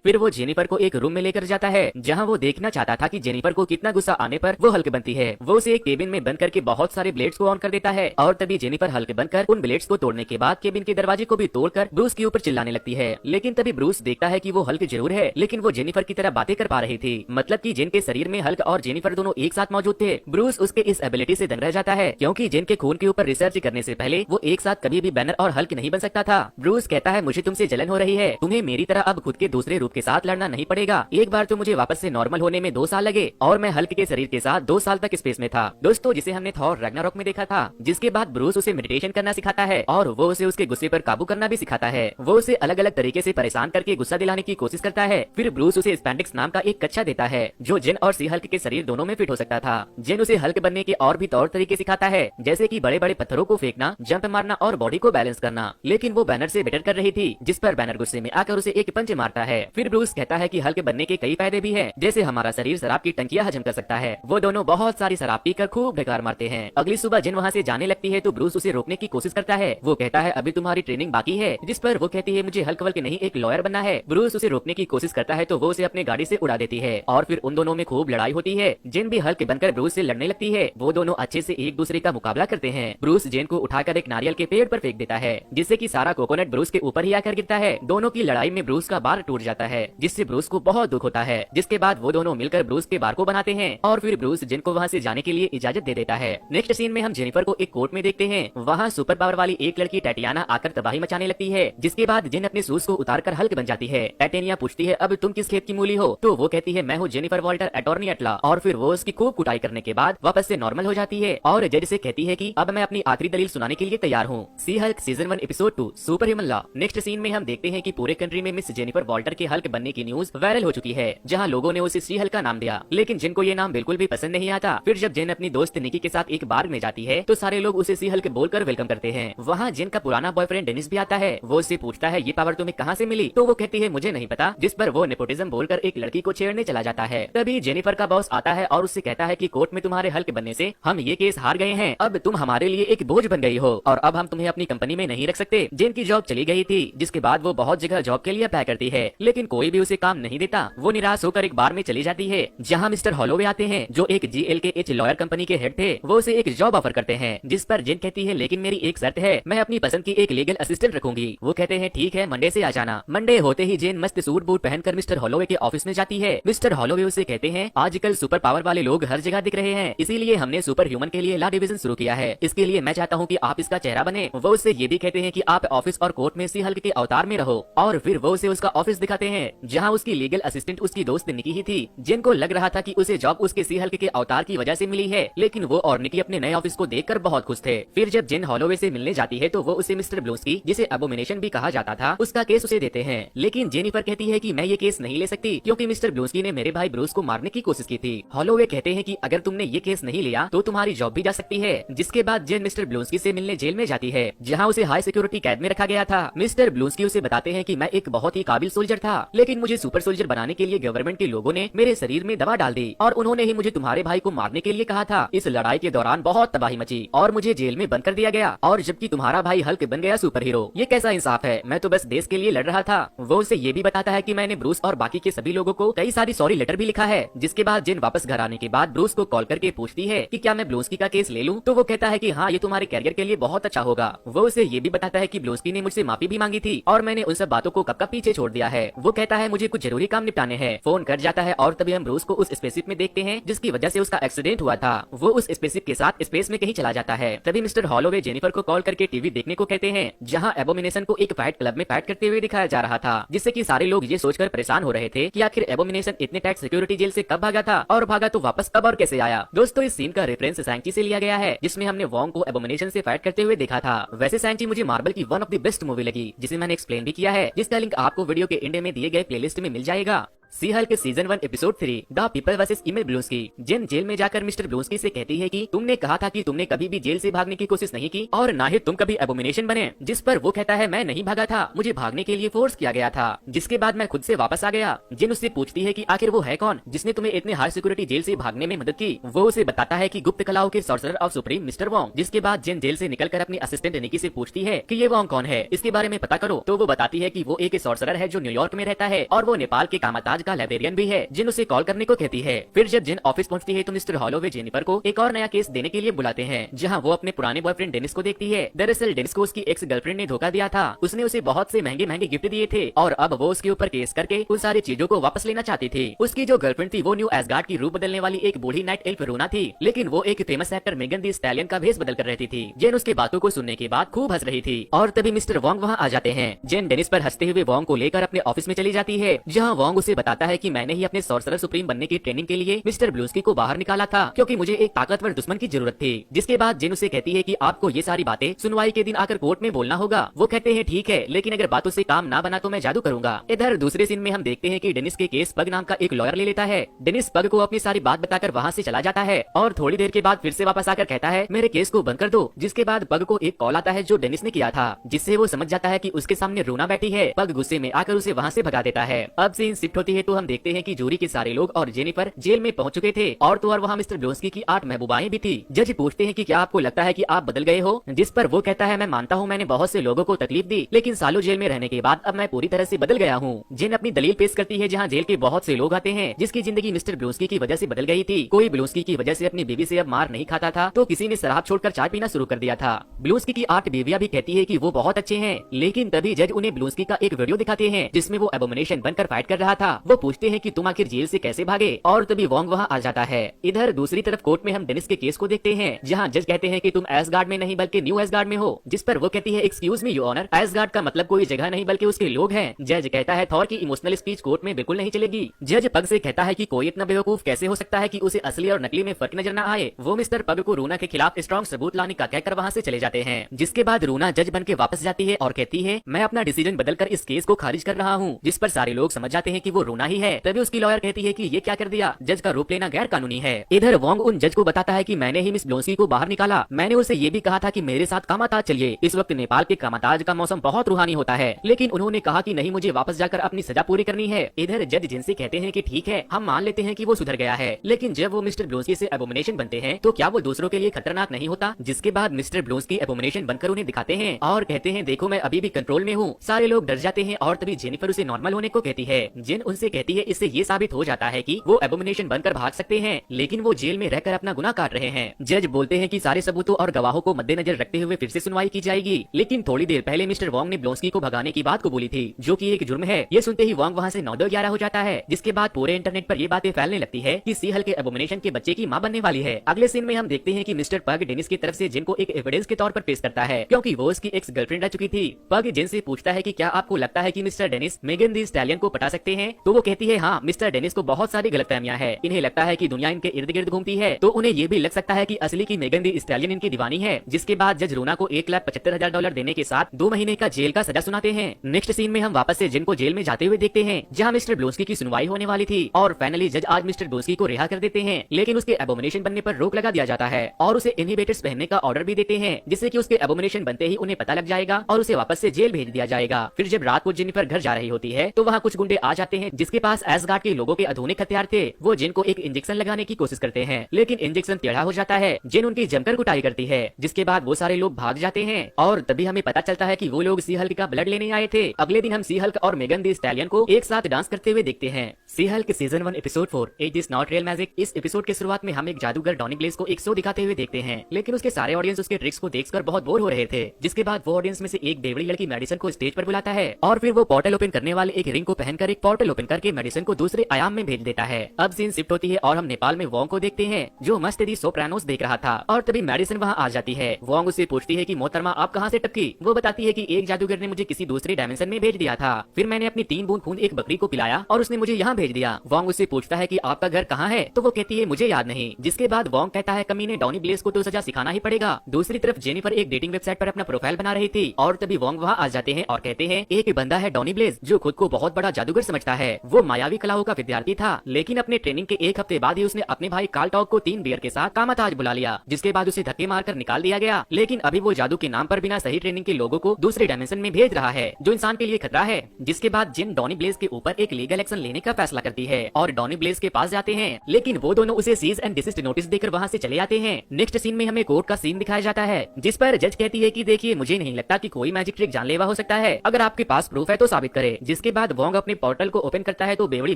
फिर वो जेनिफर को एक रूम में लेकर जाता है जहाँ वो देखना चाहता था कि जेनिफर को कितना गुस्सा आने पर वो हल्क बनती है। वो उसे एक केबिन में बंद करके बहुत सारे ब्लेड्स को ऑन कर देता है और तभी जेनिफर हल्क बनकर उन ब्लेड्स को तोड़ने के बाद केबिन के दरवाजे को भी तोड़कर ब्रूस के ऊपर चिल्लाने लगती है। लेकिन तभी ब्रूस देखता है कि वो हल्क जरूर है लेकिन वो जेनिफर की तरह बातें कर पा रही थी, मतलब कि जिन के शरीर में हल्क और जेनिफर दोनों एक साथ मौजूद थे। ब्रूस उसके इस एबिलिटी से दंग रह जाता है क्योंकि जिन के खून के ऊपर रिसर्च करने से पहले वो एक साथ कभी भी बैनर और हल्क नहीं बन सकता था। ब्रूस कहता है मुझे तुमसे जलन हो रही है, तुम्हें मेरी तरह अब खुद के दूसरे रूप के साथ लड़ना नहीं पड़ेगा। एक बार तो मुझे वापस से नॉर्मल होने में 2 साल लगे और मैं हल्क के शरीर के साथ 2 साल तक स्पेस में था। दोस्तों जिसे हमने थॉर रैग्नारोक में देखा था, जिसके बाद ब्रूस उसे मेडिटेशन करना सिखाता है और वो उसे उसके गुस्से पर काबू करना भी सिखाता है। वो उसे अलग अलग तरीके से परेशान करके गुस्सा दिलाने की कोशिश करता है। फिर ब्रूस उसे स्पैंडिक्स नाम का एक कच्छा देता है जो जिन और सी हल्क के शरीर दोनों में फिट हो सकता था। जिन उसे हल्क बनने के और भी तौर तरीके सिखाता है जैसे कि बड़े बड़े पत्थरों को फेंकना, जंप मारना और बॉडी को बैलेंस करना। लेकिन वो बैनर से बेटर कर रही थी, जिस पर बैनर गुस्से में आकर उसे एक पंच मारता है। फिर ब्रूस कहता है कि हल्क बनने के कई फायदे भी हैं, जैसे हमारा शरीर शराब की टंकियां हजम कर सकता है। वो दोनों बहुत सारी शराब पीकर खूब ढकार मारते हैं। अगली सुबह जिन वहाँ से जाने लगती है तो ब्रूस उसे रोकने की कोशिश करता है। वो कहता है अभी तुम्हारी ट्रेनिंग बाकी है, जिस पर वो कहती है मुझे हल्क वल्क नहीं एक लॉयर बनना है। ब्रूस उसे रोकने की कोशिश करता है तो वो उसे अपने गाड़ी से उड़ा देती है और फिर उन दोनों में खूब लड़ाई होती है। जिन भी हल्क बनकर ब्रूस से लड़ने लगती है। वो दोनों अच्छे से एक दूसरे का मुकाबला करते हैं। ब्रूस जेन को उठाकर एक नारियल के पेड़ पर फेंक देता है जिससे कि सारा कोकोनट ब्रूस के ऊपर ही आकर गिरता है। दोनों की लड़ाई में ब्रूस का बार टूट जाता है जिससे ब्रूस को बहुत दुख होता है। जिसके बाद वो दोनों मिलकर ब्रूस के बार को बनाते हैं और फिर ब्रूस जिन को वहाँ से जाने के लिए इजाजत दे देता है। नेक्स्ट सीन में हम जेनिफर को एक कोर्ट में देखते हैं। वहाँ सुपर पावर वाली एक लड़की टैटियाना आकर तबाही मचाने लगती है। जिसके बाद जिन अपने शूज को उतारकर हल्क बन जाती है। टैटियाना पूछती है अब तुम किस खेत की मूली हो, तो वो कहती है मैं हूँ जेनिफर वॉल्टर अटॉर्नी एटला। और फिर वो उसकी खूब कुटाई करने के बाद वापस से नॉर्मल हो जाती है और जज से कहती है कि अब मैं अपनी आखिरी दलील सुनाने के लिए तैयार हूँ। She Hulk season 1 episode 2 superhuman law. Next scene में हम देखते हैं कि पूरे कंट्री में मिस जेनिफर वॉल्टर के हल्क बनने की न्यूज वायरल हो चुकी है, जहाँ लोगों ने उसे सी हल्क का नाम दिया। लेकिन जिनको ये नाम बिल्कुल भी पसंद नहीं आता। फिर जब जेन अपनी दोस्त निकी के साथ एक बार में जाती है तो सारे लोग उसे सी हल्क बोलकर वेलकम करते हैं। वहाँ जेन का पुराना बॉयफ्रेंड डेनिस भी आता है। वो उससे पूछता है ये पावर तुम्हें कहाँ से मिली, तो वो कहती है मुझे नहीं पता, जिस पर वो नेपोटिज्म बोलकर एक लड़की को छेड़ने चला जाता है। तभी जेनिफर का बॉस आता है और उससे कहता है कि कोर्ट में तुम्हारे हल्क बनने से हम ये केस हार गए हैं, अब तुम हमारे लिए एक बोझ बन गई हो और अब हम तुम्हें अपनी कंपनी में नहीं रख सकते। जेन की जॉब चली गई थी, जिसके बाद वो बहुत जगह जॉब के लिए अप्लाई करती है लेकिन कोई भी उसे काम नहीं देता। वो निराश होकर एक बार में चली जाती है जहाँ मिस्टर हॉलोवे आते हैं जो एक GLKH लॉयर कंपनी के हेड थे। वो उसे एक जॉब ऑफर करते हैं जिस पर जेन कहती है लेकिन मेरी एक शर्त है, मैं अपनी पसंद की एक लीगल असिस्टेंट रखूंगी। वो कहते हैं ठीक है मंडे से आ जाना। मंडे होते ही जेन मस्त सूट बूट पहनकर मिस्टर हॉलोवे के ऑफिस में जाती है। मिस्टर हॉलोवे उसे कहते हैं आजकल सुपर पावर वाले लोग हर जगह दिख रहे हैं, इसीलिए हमने सुपर ह्यूमन के लिए लॉ डिवीजन शुरू किया है, इसके लिए मैं चाहता हूँ कि आप इसका चेहरा बने। वो उससे ये भी कहते हैं कि आप ऑफिस और कोर्ट में सी हल्क के अवतार में रहो और फिर वो उसे उसका ऑफिस दिखाते हैं जहाँ उसकी लीगल असिस्टेंट उसकी दोस्त निकी ही थी। जिनको लग रहा था कि उसे जॉब उसके सी हल्क के अवतार की वजह से मिली है, लेकिन वो और निकी अपने नए ऑफिस को देखकर बहुत खुश थे। फिर जब जिन हॉलोवे से मिलने जाती है तो वो उसे मिस्टर ब्लूस्की, जिसे अबोमिनेशन भी कहा जाता था, उसका केस उसे देते हैं। लेकिन जेनिफर कहती है कि मैं ये केस नहीं ले सकती क्योंकि मिस्टर ब्लूस्की ने मेरे भाई ब्रूस को मारने की कोशिश की थी। हॉलोवे कहते हैं कि अगर तुमने ये केस नहीं लिया तो तुम्हारी जॉब भी जा सकती है। जिसके बाद जेन मिस्टर ब्लूस्की से मिलने जेल में जाती है जहाँ उसे हाई सिक्योरिटी कैद में रखा गया था। मिस्टर ब्लूस्की उसे बताते हैं कि मैं एक बहुत ही काबिल सोल्जर था, लेकिन मुझे सुपर सोल्जर बनाने के लिए गवर्नमेंट के लोगों ने मेरे शरीर में दवा डाल दी और उन्होंने ही मुझे तुम्हारे भाई को मारने के लिए कहा था। इस लड़ाई के दौरान बहुत तबाही मची और मुझे जेल में बंद कर दिया गया, और जबकि तुम्हारा भाई हल्क बन गया सुपर हीरो। ये कैसा इंसाफ है, मैं तो बस देश के लिए लड़ रहा था। वो उसे ये भी बताता है कि मैंने ब्रूस और बाकी के सभी लोगों को कई सारी सॉरी लेटर भी लिखा है। जिसके बाद जेन वापस घर आने के बाद ब्रूस को कॉल करके पूछती है कि क्या मैं ब्लूस्की का केस ले लूं, तो वो कहता है कि हाँ ये तुम्हारे कैरियर के लिए बहुत अच्छा होगा। वो उसे ये भी बताता है कि ब्लूस्की ने मुझसे माफी भी मांगी थी और मैंने उन सब बातों को कब का पीछे छोड़ दिया है। वो कहता है मुझे कुछ जरूरी काम निपटाने हैं। फोन कट जाता है और तभी हम ब्रूस को उस स्पेसशिप में देखते हैं जिसकी वजह से उसका एक्सीडेंट हुआ था। वो उस स्पेसशिप के साथ स्पेस में कहीं चला जाता है। तभी मिस्टर हॉलोवे जेनिफर को कॉल करके टीवी देखने को कहते हैं जहाँ एबोमिनेशन को एक फाइट क्लब में फाइट करते हुए दिखाया जा रहा था, जिससे कि सारे लोग ये सोचकर परेशान हो रहे थे कि आखिर एबोमिनेशन इतने टाइट सिक्योरिटी जेल से कब भागा था और भागा तो वापस कब और कैसे आया। दोस्तों इस सीन का रेफरेंस सैंची से लिया गया है जिसमें हमने वोंग को एबोमिनेशन से फाइट करते हुए देखा था। वैसे सैंची मुझे मार्वल की one of the best movie लगी जिसे मैंने एक्सप्लेन भी किया है, जिसका लिंक आपको वीडियो के एंड में दिए गए प्लेलिस्ट में मिल जाएगा। She Hulk season 1 episode 3 the people versus Emil Blonsky. Jen jail में जाकर मिस्टर ब्लूस्की से कहती है कि तुमने कहा था कि तुमने कभी भी जेल से भागने की कोशिश नहीं की और ना ही तुम कभी एबोमिनेशन बने, जिस पर वो कहता है मैं नहीं भागा था, मुझे भागने के लिए फोर्स किया गया था, जिसके बाद मैं खुद से वापस आ गया। जेन उससे पूछती है कि आखिर वो है कौन जिसने तुम्हें इतने हाई सिक्योरिटी जेल से भागने में मदद की। वो उसे बताता है कि गुप्त कलाओं के sorcerer of supreme mister Wong. जिसके बाद जेन जेल से निकलकर अपनी असिस्टेंट निकी से पूछती है कि ये वोंग कौन है, इसके बारे में पता करो। तो वो बताती है कि वो एक सॉर्सरर है जो न्यूयॉर्क में रहता है और वो नेपाल के कामाताज का लाइब्रेरियन भी है। जिन उसे कॉल करने को कहती है। फिर जब जिन ऑफिस पहुंचती है तो मिस्टर हॉलोवे जेनिफर को एक और नया केस देने के लिए बुलाते हैं, जहां वो अपने पुराने बॉयफ्रेंड डेनिस को देखती है। दरअसल डेनिस को उसकी एक्स गर्लफ्रेंड ने धोखा दिया था, उसने उसे बहुत से महंगे महंगे गिफ्ट दिए थे और अब वो उसके ऊपर केस करके उन सारी चीजों को वापस लेना चाहती थी। उसकी जो गर्लफ्रेंड थी वो न्यू एसगार्ड की रूप बदलने वाली एक बूढ़ी नाइट एल्फ रूना थी, लेकिन वो एक famous actor Megan the stallion का भेष बदल कर रहती थी। जेन उसके बातों को सुनने के बाद खूब हंस रही थी और तभी मिस्टर वोंग वहाँ आ जाते हैं। जेन डेनिस पर हंसते हुए वोंग को लेकर अपने ऑफिस में चली जाती है, जहाँ वोंग उसे बताता है कि मैंने ही अपने सॉर्सरर सुप्रीम बनने की ट्रेनिंग के लिए मिस्टर ब्लूस्की को बाहर निकाला था, क्योंकि मुझे एक ताकतवर दुश्मन की जरूरत थी। जिसके बाद जेन उसे कहती है कि आपको ये सारी बातें सुनवाई के दिन आकर कोर्ट में बोलना होगा। वो कहते हैं ठीक है, लेकिन अगर बातों से काम ना बना तो मैं जादू करूंगा। इधर दूसरे सीन में हम देखते हैं कि डेनिस के केस पग नाम का एक लॉयर ले लेता है। डेनिस पग को अपनी सारी बात बताकर वहाँ से चला जाता है और थोड़ी देर के बाद फिर से वापस आकर कहता है मेरे केस को बंद कर दो। जिसके बाद पग को एक कॉल आता है जो डेनिस ने किया था, जिससे वो समझ जाता है कि उसके सामने रूना बैठी है। पग गुस्से में आकर उसे वहाँ से भगा देता है। अब सीन शिफ्ट होती है तो हम देखते हैं कि जूरी के सारे लोग और जेनिफर जेल में पहुंच चुके थे और तो और वहाँ मिस्टर ब्लूस्की की 8 महबूबाएं भी थी। जज पूछते हैं कि क्या आपको लगता है कि आप बदल गए हो, जिस पर वो कहता है मैं मानता हूँ मैंने बहुत से लोगों को तकलीफ दी, लेकिन सालों जेल में रहने के बाद अब मैं पूरी तरह से बदल गया हूँ। जेन अपनी दलील पेश करती है जहाँ जेल के बहुत से लोग आते हैं जिसकी जिंदगी मिस्टर ब्लूस्की की वजह से बदल गई थी। कोई ब्लूस्की की वजह से अपनी बीवी से अब मार नहीं खाता था तो किसी ने शराब छोड़कर चाय पीना शुरू कर दिया था। ब्लूस्की की 8 बीवियां भी कहती है कि वो बहुत अच्छे हैं, लेकिन तभी जज उन्हें ब्लूस्की का एक वीडियो दिखाते हैं जिसमें वो एबोमिनेशन बनकर फाइट कर रहा था। वो पूछते हैं कि तुम आखिर जेल से कैसे भागे और तभी वोंग वहाँ आ जाता है। इधर दूसरी तरफ कोर्ट में हम डेनिस के केस को देखते हैं, जहाँ जज कहते हैं कि तुम एसगार्ड में नहीं बल्कि न्यू एसगार्ड में हो, जिस पर वो कहती है excuse me your honour, Asgard का मतलब कोई जगह नहीं बल्कि उसके लोग हैं। जज कहता है थॉर की इमोशनल स्पीच कोर्ट में बिल्कुल नहीं चलेगी। जज पग से कहता है कि कोई इतना बेवकूफ कैसे हो सकता है कि उसे असली और नकली में फर्क नजर न आए। वो मिस्टर पग को रूना के खिलाफ स्ट्रॉन्ग सबूत लाने का कहकर वहाँ से चले जाते हैं। जिसके बाद रूना जज बन के वापस जाती है और कहती है मैं अपना डिसीजन बदलकर इस केस को खारिज कर रहा हूँ, जिस पर सारे लोग समझ जाते हैं कि वो रूना ही है। तभी उसकी लॉयर कहती है कि ये क्या कर दिया, जज का रूप लेना गैर कानूनी है। इधर वोंग उन जज को बताता है कि मैंने ही मिस ब्लूस्की को बाहर निकाला, मैंने उसे ये भी कहा था कि मेरे साथ कामाताज चलिए। इस वक्त नेपाल के कामाताज का मौसम बहुत रूहानी होता है, लेकिन उन्होंने कहा कि नहीं मुझे वापस जाकर अपनी सजा पूरी करनी है। इधर जज जिनसे कहते हैं कि ठीक है हम मान लेते हैं कि वो सुधर गया है, लेकिन जब वो मिस्टर ब्लूस्की से एबोमिनेशन बनते हैं तो क्या वो दूसरों के लिए खतरनाक नहीं होता। जिसके बाद मिस्टर ब्लूस्की एबोमिनेशन बनकर उन्हें दिखाते हैं और कहते हैं देखो मैं अभी भी कंट्रोल में हूँ। सारे लोग डर जाते हैं और तभी जेनिफर उसे नॉर्मल होने को कहती है। जिन उनसे कहती है इससे ये साबित हो जाता है कि वो एबोमिनेशन बनकर भाग सकते हैं, लेकिन वो जेल में रहकर अपना गुनाह काट रहे हैं। जज बोलते हैं कि सारे सबूतों और गवाहों को मद्देनजर रखते हुए फिर से सुनवाई की जाएगी, लेकिन थोड़ी देर पहले मिस्टर वोंग ने ब्लूस्की को भगाने की बात को बोली थी, जो कि एक जुर्म है। ये सुनते ही वोंग वहाँ से 9-11 हो जाता है। जिसके बाद पूरे इंटरनेट पर ये बातें फैलने लगती है कि सी हल्क के एबोमिनेशन के बच्चे की मां बनने वाली है। अगले सीन में हम देखते हैं कि मिस्टर पग डेनिस की तरफ से जिन को एक एविडेंस के तौर पर पेश करता है, क्योंकि वो उसकी एक्स गर्लफ्रेंड रह चुकी थी। पग जिन से पूछता है कि क्या आपको लगता है कि mister Dennis Megan the Stallion को पटा सकते हैं, तो वो कहती है हाँ मिस्टर डेनिस को बहुत सारी गलतफहमियां हैं। इन्हें लगता है कि दुनिया इनके इर्द गिर्द घूमती है, तो उन्हें ये भी लग सकता है कि असली की मेगन दी स्टैलियन इनकी दीवानी है। जिसके बाद जज रूना को $1,75,000 देने के साथ 2 महीने का जेल का सजा सुनाते हैं। नेक्स्ट सीन में हम वापस से जिन को जेल में जाते हुए देखते हैं, जहाँ मिस्टर ब्लूस्की की सुनवाई होने वाली थी और फाइनली जज आज मिस्टर ब्लूस्की को रिहा कर देते हैं, लेकिन उसके एबोमिनेशन बनने पर रोक लगा दिया जाता है और उसे इनहिबिटर्स पहनने का ऑर्डर भी देते हैं, जिससे कि उसके एबोमिनेशन बनते ही उन्हें पता लग जाएगा और उसे वापस से जेल भेज दिया जाएगा। फिर जब रात को जेनिफर घर जा रही होती है तो वहाँ कुछ गुंडे आ जाते हैं जिसके पास एसगार्ड के लोगों के आधुनिक हथियार थे। वो जिन को एक इंजेक्शन लगाने की कोशिश करते हैं, लेकिन इंजेक्शन टेढ़ा हो जाता है। जिन उनकी जमकर कुटाई करती है, जिसके बाद वो सारे लोग भाग जाते हैं और तभी हमें पता चलता है कि वो लोग सी हल्क का ब्लड लेने आए थे। अगले दिन हम सी हल्क और मेगन दी स्टैलियन को एक साथ डांस करते हुए देखते हैं। She Hulk season 1 episode 4 it is not real magic. इस एपिसोड के शुरुआत में हम एक जादूगर डॉनी ब्लेज को एक शो दिखाते हुए देखते हैं, लेकिन उसके सारे ऑडियंस उसके ट्रिक्स को देखकर बहुत बोर हो रहे थे। जिसके बाद वो ऑडियंस में से एक बेवड़ी लड़की मेडिसन को स्टेज पर बुलाता है और फिर वो पोर्टल ओपन करने वाले एक रिंग को पहनकर एक पोर्टल ओपन करके मेडिसन को दूसरे आयाम में भेज देता है। अब सीन शिफ्ट होती है और हम नेपाल में वोंग को देखते हैं, जो मस्त दी सोप्रानोस देख रहा था और तभी मेडिसन वहाँ आ जाती है। वोंग उससे पूछती है कि मोहतरमा आप कहाँ से टपकी। वो बताती है कि एक जादूगर ने मुझे किसी दूसरे डायमेंशन में भेज दिया था, फिर मैंने अपनी 3 बूंद खून एक बकरी को पिलाया और उसने मुझे यहाँ भेज दिया। वोंग उससे पूछता है कि आपका घर कहाँ है, तो वो कहती है मुझे याद नहीं। जिसके बाद वोंग कहता है कमीने डॉनी ब्लेज को तो सजा सिखाना ही पड़ेगा। दूसरी तरफ जेनिफर एक डेटिंग वेबसाइट पर अपना प्रोफाइल बना रही थी और तभी वोंग वहाँ आ जाते हैं और कहते हैं एक बंदा है डॉनी ब्लेज जो खुद को बहुत बड़ा जादूगर समझता है, वो मायावी कलाओं का विद्यार्थी था, लेकिन अपने ट्रेनिंग के एक हफ्ते बाद ही उसने अपने भाई कार्ल टॉग को 3 बियर के साथ कामाताज बुला लिया, जिसके बाद उसे धक्के मारकर निकाल दिया गया। लेकिन अभी वो जादू के नाम पर बिना सही ट्रेनिंग के लोगों को दूसरे डायमेंशन में भेज रहा है, जो इंसान के लिए खतरा है। जिसके बाद जिन डॉनी ब्लेज के ऊपर एक लीगल एक्शन लेने का फैसला करती है और डॉनी ब्लेज के पास जाते हैं, लेकिन वो दोनों उसे सीज एंड डिसिस्ट नोटिस देकर वहाँ से चले आते हैं। नेक्स्ट सीन में हमें कोर्ट का सीन दिखाया जाता है, जिस पर जज कहती है कि देखिए, मुझे नहीं लगता कि कोई मैजिक ट्रिक जानलेवा हो सकता है, अगर आपके पास प्रूफ है तो साबित करे। जिसके बाद वोंग अपने पोर्टल को ओपन करता है तो बेवड़ी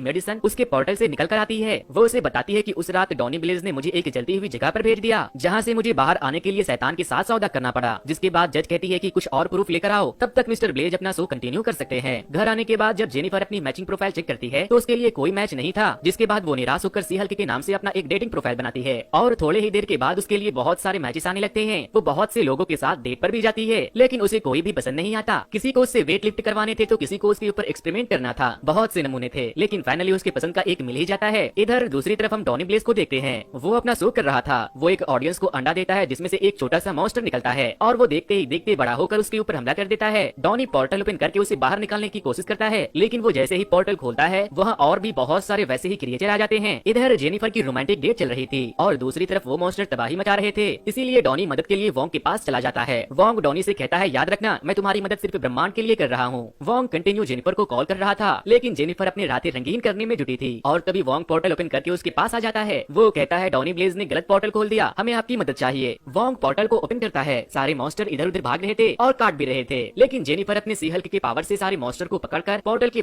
मेडिसन उसके पोर्टल से निकल कर आती है। वो उसे बताती है कि उस रात डॉनी ब्लेज ने मुझे एक जलती हुई जगह पर भेज दिया, जहाँ से मुझे बाहर आने के लिए शैतान के साथ सौदा करना पड़ा। जिसके बाद जज कहती है कि कुछ और प्रूफ लेकर आओ, तब तक मिस्टर ब्लेज अपना शो कंटिन्यू कर सकते हैं। घर आने के बाद जब जेनिफर अपनी मैचिंग प्रोफाइल चेक करती है तो उसके लिए कोई मैच नहीं था। जिसके बाद वो निराश होकर सी हल्क के नाम से अपना एक डेटिंग प्रोफाइल बनाती है और थोड़े ही देर के बाद उसके लिए बहुत सारे मैचेस आने लगते हैं। वो बहुत से लोगों के साथ डेट पर भी जाती है, लेकिन उसे कोई भी पसंद नहीं आता। किसी को उससे वेट लिफ्ट करवाने थे तो किसी को उसके ऊपर एक्सपेरिमेंट करना था। बहुत से नमूने थे, लेकिन फाइनली उसके पसंद का एक मिल ही जाता है। इधर दूसरी तरफ हम डॉनी ब्लेज को देखते हैं। वो अपना शो कर रहा था। वो एक ऑडियंस को अंडा देता है जिसमें से एक छोटा सा मॉन्स्टर निकलता है और वो देखते ही देखते बड़ा होकर उसके ऊपर हमला कर देता है। डॉनी पोर्टल ओपन करके उसे बाहर निकालने की कोशिश करता है, लेकिन वो जैसे ही पोर्टल खोलता है वहाँ और भी बहुत सारे वैसे ही क्रिएचर आ जाते हैं। इधर जेनिफर की रोमांटिक डेट चल रही थी और दूसरी तरफ वो मॉन्स्टर तबाही मचा रहे थे, इसीलिए डॉनी मदद के लिए वोंग के पास चला जाता है। वोंग डॉनी से कहता है, याद रखना, मैं तुम्हारी मदद सिर्फ ब्रह्मांड के लिए कर रहा हूँ। वोंग कंटिन्यू जेनिफर को कॉल कर रहा था, लेकिन जेनिफर अपने रातें रंगीन करने में जुटी थी और तभी वोंग पोर्टल ओपन करके उसके पास आ जाता है। वो कहता है, डॉनी ब्लेज ने गलत पोर्टल खोल दिया, हमें आपकी मदद चाहिए। वोंग पोर्टल को ओपन करता है। सारे मॉन्स्टर इधर उधर भाग रहे थे और काट भी रहे थे, लेकिन जेनिफर अपने सी हल्क के पावर से सारे मॉन्स्टर को पकड़कर पोर्टल के